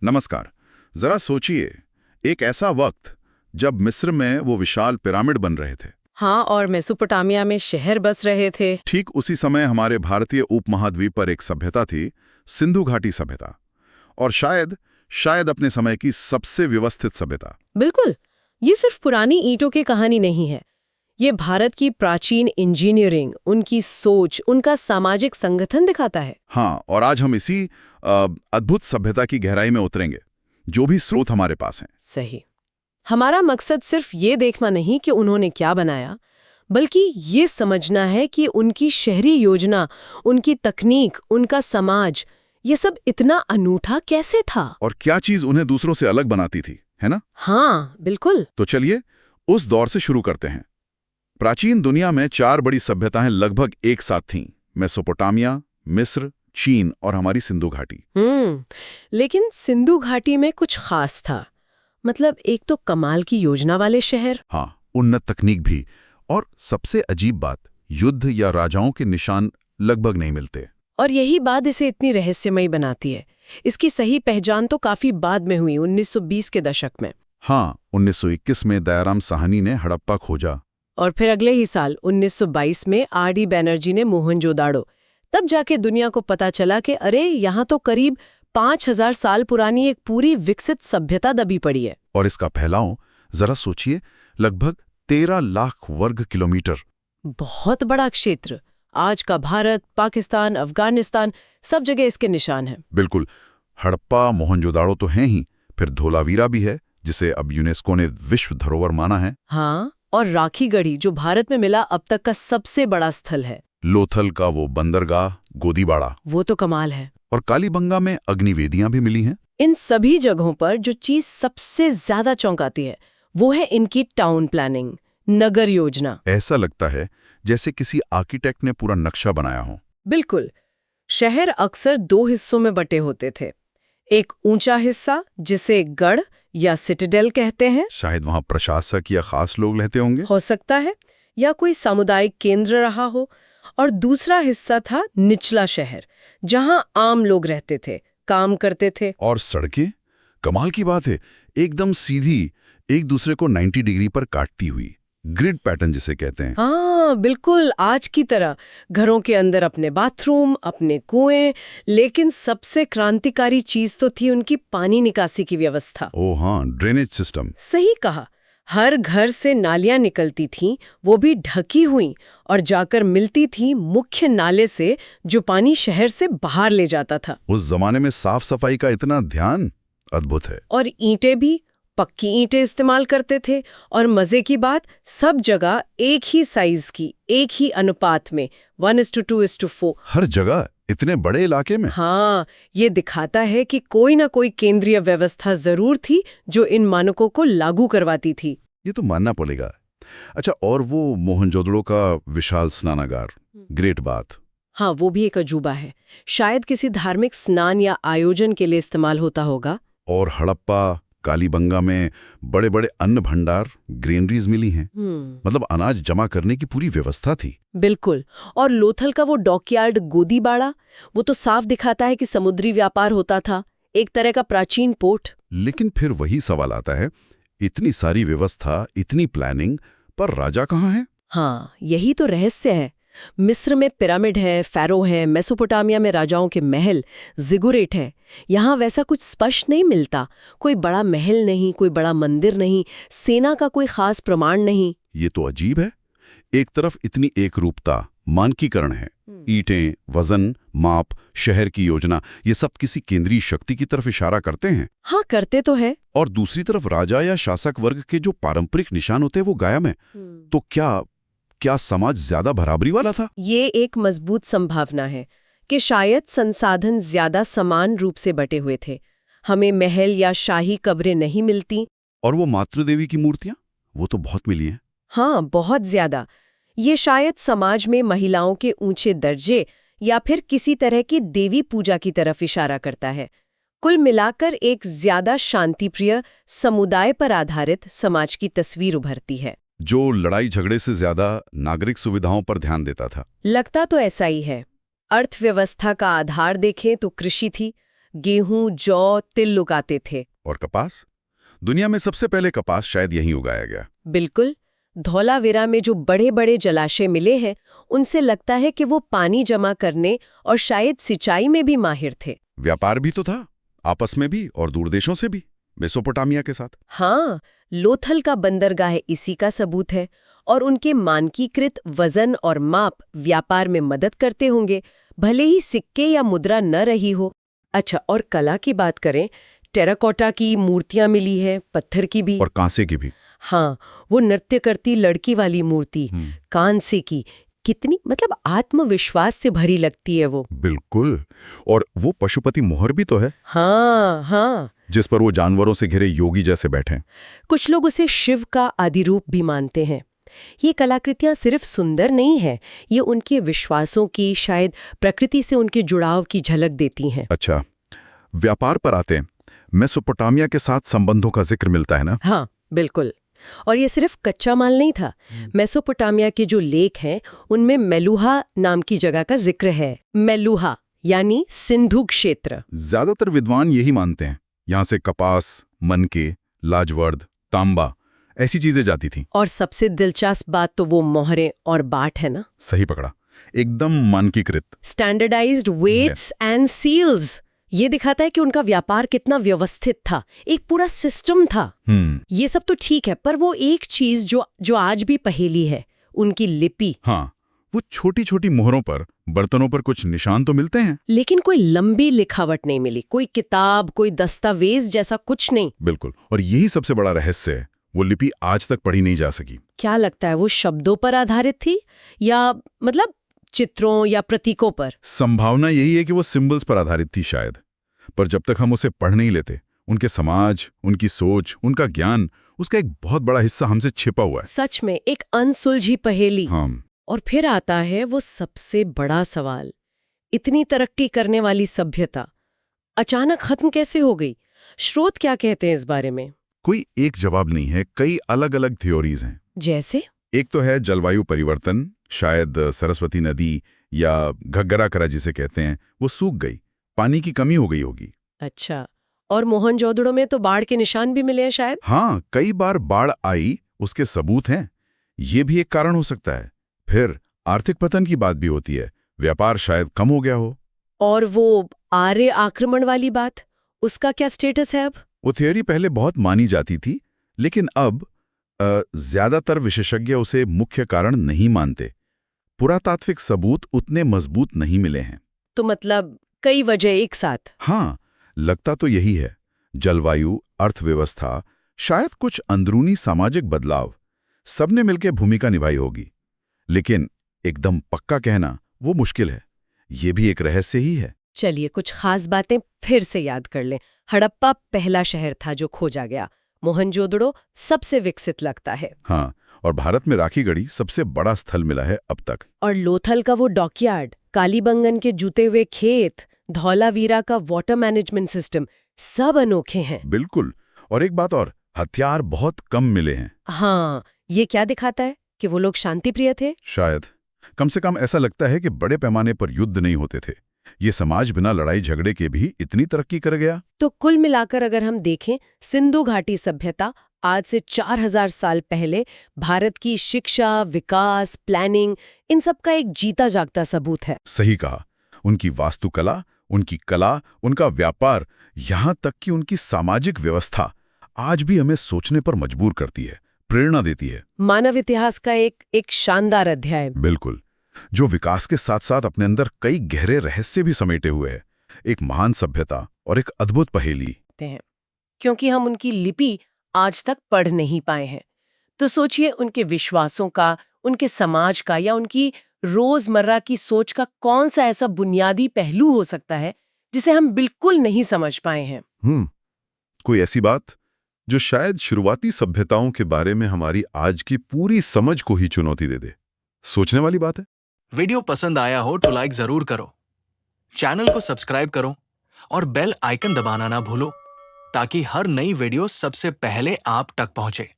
नमस्कार। जरा सोचिए, एक ऐसा वक्त जब मिस्र में वो विशाल पिरामिड बन रहे थे। हाँ, और मेसोपोटामिया में शहर बस रहे थे। ठीक उसी समय हमारे भारतीय उपमहाद्वीप पर एक सभ्यता थी, सिंधु घाटी सभ्यता, और शायद अपने समय की सबसे व्यवस्थित सभ्यता। बिल्कुल, ये सिर्फ पुरानी ईंटों की कहानी नहीं है। ये भारत की प्राचीन इंजीनियरिंग, उनकी सोच, उनका सामाजिक संगठन दिखाता है। हाँ, और आज हम इसी अद्भुत सभ्यता की गहराई में उतरेंगे, जो भी स्रोत हमारे पास हैं। सही। हमारा मकसद सिर्फ ये देखना नहीं कि उन्होंने क्या बनाया, बल्कि ये समझना है कि उनकी शहरी योजना, उनकी तकनीक, उनका समाज, ये सब इतना अनूठा कैसे था। और क्या चीज उन्हें दूसरों से अलग बनाती थी, है ना? हाँ, बिल्कुल। तो चलिए उस दौर से शुरू करते हैं। प्राचीन दुनिया में 4 बड़ी सभ्यताएं लगभग एक साथ थीं: मेसोपोटामिया, मिस्र, चीन और हमारी सिंधु घाटी। लेकिन सिंधु घाटी में कुछ खास था। मतलब एक तो कमाल की योजना वाले शहर। हाँ, उन्नत तकनीक भी, और सबसे अजीब बात, युद्ध या राजाओं के निशान लगभग नहीं मिलते। और यही बात इसे इतनी रहस्यमयी बनाती है। इसकी सही पहचान तो काफी बाद में हुई, 1920 के दशक में। हाँ, 1921 में दयाराम साहनी ने हड़प्पा खोजा। और फिर अगले ही साल 1922 में आर.डी. बैनर्जी ने मोहनजोदाड़ो। तब जाके दुनिया को पता चला कि अरे, यहाँ तो करीब 5000 साल पुरानी एक पूरी विकसित सभ्यता दबी पड़ी है। और इसका फैलाव जरा सोचिए, लगभग 13 लाख वर्ग किलोमीटर। बहुत बड़ा क्षेत्र। आज का भारत, पाकिस्तान, अफगानिस्तान, सब जगह इसके निशान हैं। बिल्कुल। हड़प्पा, मोहनजोदाड़ो तो हैं ही, फिर धोलावीरा भी है, जिसे अब यूनेस्को ने विश्व धरोहर माना है। हाँ, और राखीगढ़ी, जो भारत में मिला अब तक का सबसे बड़ा स्थल है। लोथल का वो बंदरगाह गोदीबाड़ा, वो तो कमाल है। और कालीबंगा में अग्निवेदियां भी मिली हैं। इन सभी जगहों पर जो चीज सबसे ज्यादा चौंकाती है, वो है इनकी टाउन प्लानिंग, नगर योजना। ऐसा लगता है जैसे किसी आर्किटेक्ट ने पूरा नक्शा बनाया हो। बिल्कुल। शहर अक्सर 2 हिस्सों में बटे होते थे। एक ऊंचा हिस्सा, जिसे गढ़ या सिटाडेल कहते हैं। शायद वहां प्रशासक या खास लोग रहते होंगे। हो सकता है, या कोई सामुदायिक केंद्र रहा हो। और दूसरा हिस्सा था निचला शहर, जहां आम लोग रहते थे, काम करते थे। और सड़कें, कमाल की बात है, एकदम सीधी, एक दूसरे को 90 डिग्री पर काटती हुई, ग्रिड पैटर्न जिसे कहते हैं। हाँ, बिल्कुल आज की तरह। घरों के अंदर अपने बाथरूम, अपने कुएं। लेकिन सबसे क्रांतिकारी चीज तो थी उनकी पानी निकासी की व्यवस्था। ओह हाँ, ड्रेनेज सिस्टम। सही कहा। हर घर से नालियां निकलती थीं, वो भी ढकी हुई, और जाकर मिलती थी मुख्य नाले से, जो पानी शहर से बाहर ले जाता था। उस जमाने में साफ सफाई का इतना ध्यान अद्भुत है। और ईंटें भी पक्की ईंटें इस्तेमाल करते थे। और मजे की बात, सब जगह एक ही साइज की, एक ही अनुपात में, 1:2:4। हर जगह, इतने बड़े इलाके में। हाँ, ये दिखाता है कि कोई ना कोई केंद्रीय व्यवस्था जरूर थी जो इन मानकों को लागू करवाती थी। ये तो मानना पड़ेगा। अच्छा, और वो मोहनजोदड़ो का विशाल स्नानागार, ग्रेट बात। हाँ, वो भी एक अजूबा है। शायद किसी धार्मिक स्नान या आयोजन के लिए इस्तेमाल होता होगा। और हड़प्पा, कालीबंगा में बड़े बड़े अन्न भंडार, ग्रेनरीज मिली हैं। मतलब अनाज जमा करने की पूरी व्यवस्था थी। बिल्कुल। और लोथल का वो डॉकयार्ड गोदीबाड़ा, वो तो साफ दिखाता है कि समुद्री व्यापार होता था, एक तरह का प्राचीन पोर्ट। लेकिन फिर वही सवाल आता है, इतनी सारी व्यवस्था, इतनी प्लानिंग, पर राजा कहाँ है? हाँ, यही तो रहस्य है। मिस्र में पिरामिड है, फैरो है, मेसोपोटामिया में राजाओं के महल, जिगुरेट है। यहाँ वैसा कुछ स्पष्ट नहीं मिलता। कोई बड़ा महल नहीं, कोई बड़ा मंदिर नहीं, सेना का कोई खास प्रमाण नहीं। ये तो अजीब है। एक तरफ इतनी एकरूपता, मानकीकरण है, ईंटें, वजन, माप, शहर की योजना, ये सब किसी केंद्रीय शक्ति की तरफ इशारा करते हैं। हाँ, करते तो है। और दूसरी तरफ राजा या शासक वर्ग के जो पारंपरिक निशान होते हैं वो गायब हैं। तो क्या समाज ज्यादा बराबरी वाला था? ये एक मजबूत संभावना है कि शायद संसाधन ज्यादा समान रूप से बटे हुए थे। हमें महल या शाही कब्रें नहीं मिलती। और वो मातृदेवी की मूर्तियां, वो तो बहुत मिली हैं। हाँ, बहुत ज्यादा। ये शायद समाज में महिलाओं के ऊंचे दर्जे या फिर किसी तरह की देवी पूजा की तरफ इशारा करता है। कुल मिलाकर एक ज्यादा शांतिप्रिय, समुदाय पर आधारित समाज की तस्वीर उभरती है, जो लड़ाई झगड़े से ज्यादा नागरिक सुविधाओं पर ध्यान देता था। लगता तो ऐसा ही है। अर्थव्यवस्था का आधार देखें तो कृषि थी। गेहूं, जौ, तिल उगाते थे। और कपास? दुनिया में सबसे पहले कपास शायद यहीं उगाया गया। बिल्कुल। धौलावीरा में जो बड़े बड़े जलाशय मिले हैं, उनसे लगता है कि वो पानी जमा करने और शायद सिंचाई में भी माहिर थे। व्यापार भी तो था, आपस में भी और दूर देशों से भी, मेसोपोटामिया के साथ। हाँ, लोथल का बंदरगाह इसी का सबूत है। और उनके मानकीकृत वजन और माप व्यापार में मदद करते होंगे, भले ही सिक्के या मुद्रा न रही हो। अच्छा, और कला की बात करें, टेराकोटा की मूर्तियां मिली है, पत्थर की भी। और कांसे की भी। हाँ, वो नृत्य करती लड़की वाली मूर्ति, कांसे की, कितनी मतलब आत्मविश्वास से भरी लगती है वो। बिल्कुल। और वो पशुपति मोहर भी तो है। हाँ हाँ, जिस पर वो जानवरों से घिरे योगी जैसे बैठे। कुछ लोग उसे शिव का आदि रूप भी मानते हैं। ये कलाकृतियां सिर्फ सुंदर नहीं है, ये उनके विश्वासों की, शायद प्रकृति से उनके जुड़ाव की झलक देती हैं। अच्छा, व्यापार पर आते हैं। मेसोपोटामिया के साथ संबंधों का जिक्र मिलता है ना? हाँ, बिल्कुल। और ये सिर्फ कच्चा माल नहीं था। मेसोपोटामिया के जो लेख हैं, उनमें मेलुहा नाम की जगह का जिक्र है। मेलुहा यानी सिंधु क्षेत्र। ज्यादातर विद्वान यही मानते हैं। यहाँ से कपास, मनके, लाजवर्द, तांबा ऐसी चीजें जाती थीं। और सबसे दिलचस्प बात तो वो मोहरें और बाट है ना। सही पकड़ा, एकदम मानकीकृत। Standardised weights and seals. ये दिखाता है कि उनका व्यापार कितना व्यवस्थित था, एक पूरा सिस्टम था। ये सब तो ठीक है, पर वो एक चीज जो आज भी पहेली है, उनकी लिपि। हाँ, वो छोटी छोटी मोहरों पर, बर्तनों पर कुछ निशान तो मिलते हैं, लेकिन कोई लंबी लिखावट नहीं मिली, कोई किताब, कोई दस्तावेज जैसा कुछ नहीं। बिल्कुल। और यही सबसे बड़ा रहस्य है, वो लिपि आज तक पढ़ी नहीं जा सकी। क्या लगता है, वो शब्दों पर आधारित थी या मतलब चित्रों या प्रतीकों पर? संभावना यही है कि वो सिंबल्स पर आधारित थी शायद। पर जब तक हम उसे पढ़ नहीं लेते, उनके समाज, उनकी सोच, उनका ज्ञान, उसका एक बहुत बड़ा हिस्सा हमसे छिपा हुआ है। सच में एक अनसुलझी पहेली। हाँ। और फिर आता है वो सबसे बड़ा सवाल, इतनी तरक्की करने वाली सभ्यता अचानक खत्म कैसे हो गई? स्रोत क्या कहते हैं इस बारे में? कोई एक जवाब नहीं है, कई अलग अलग थ्योरीज हैं। जैसे? एक तो है जलवायु परिवर्तन, शायद सरस्वती नदी या घग्गरा करा जिसे कहते हैं, वो सूख गई, पानी की कमी हो गई होगी। अच्छा, और मोहनजोदड़ो में तो बाढ़ के निशान भी मिले हैं शायद। हाँ, कई बार बाढ़ आई, उसके सबूत हैं। ये भी एक कारण हो सकता है। फिर आर्थिक पतन की बात भी होती है, व्यापार शायद कम हो गया हो। और वो आर्य आक्रमण वाली बात, उसका क्या स्टेटस है अब? वो थ्योरी पहले बहुत मानी जाती थी, लेकिन अब ज्यादातर विशेषज्ञ उसे मुख्य कारण नहीं मानते। पुरातात्विक सबूत उतने मजबूत नहीं मिले हैं। तो मतलब कई वजह एक साथ। हाँ, लगता तो यही है। जलवायु, अर्थव्यवस्था, शायद कुछ अंदरूनी सामाजिक बदलाव, सबने मिलकर भूमिका निभाई होगी। लेकिन एकदम पक्का कहना वो मुश्किल है। ये भी एक रहस्य ही है। चलिए कुछ खास बातें फिर से याद कर लें। हड़प्पा पहला शहर था जो खोजा गया। मोहनजोदड़ो सबसे विकसित लगता है। हाँ, और भारत में राखीगढ़ी सबसे बड़ा स्थल मिला है अब तक। और लोथल का वो डॉकयार्ड, कालीबंगन के जुते हुए खेत, धौलावीरा का वाटर मैनेजमेंट सिस्टम, सब अनोखे हैं। बिल्कुल। और एक बात और, हथियार बहुत कम मिले हैं। हाँ, ये क्या दिखाता है कि वो लोग शांतिप्रिय थे? शायद। कम से कम ऐसा लगता है कि बड़े पैमाने पर युद्ध नहीं होते थे। ये समाज बिना लड़ाई झगड़े के भी इतनी तरक्की कर गया। तो कुल मिलाकर अगर हम देखें, सिंधु घाटी सभ्यता आज से 4000 साल पहले भारत की शिक्षा, विकास, प्लानिंग, इन सब का एक जीता जागता सबूत है। सही कहा। उनकी वास्तुकला, उनकी कला, उनका व्यापार, यहाँ तक कि उनकी सामाजिक व्यवस्था आज भी हमें सोचने पर मजबूर करती है, प्रेरणा देती है। मानव इतिहास का एक शानदार अध्याय। बिल्कुल, जो विकास के साथ साथ अपने अंदर कई गहरे रहस्य भी समेटे हुए है। एक महान सभ्यता और एक अद्भुत पहेली हैं, क्योंकि हम उनकी लिपि आज तक पढ़ नहीं पाए हैं। तो सोचिए उनके विश्वासों का, उनके समाज का या उनकी रोजमर्रा की सोच का कौन सा ऐसा बुनियादी पहलू हो सकता है जिसे हम बिल्कुल नहीं समझ पाए हैं। कोई ऐसी बात जो शायद शुरुआती सभ्यताओं के बारे में हमारी आज की पूरी समझ को ही चुनौती दे दे। सोचने वाली बात है। वीडियो पसंद आया हो तो लाइक जरूर करो, चैनल को सब्सक्राइब करो और बेल आइकन दबाना ना भूलो, ताकि हर नई वीडियो सबसे पहले आप तक पहुंचे।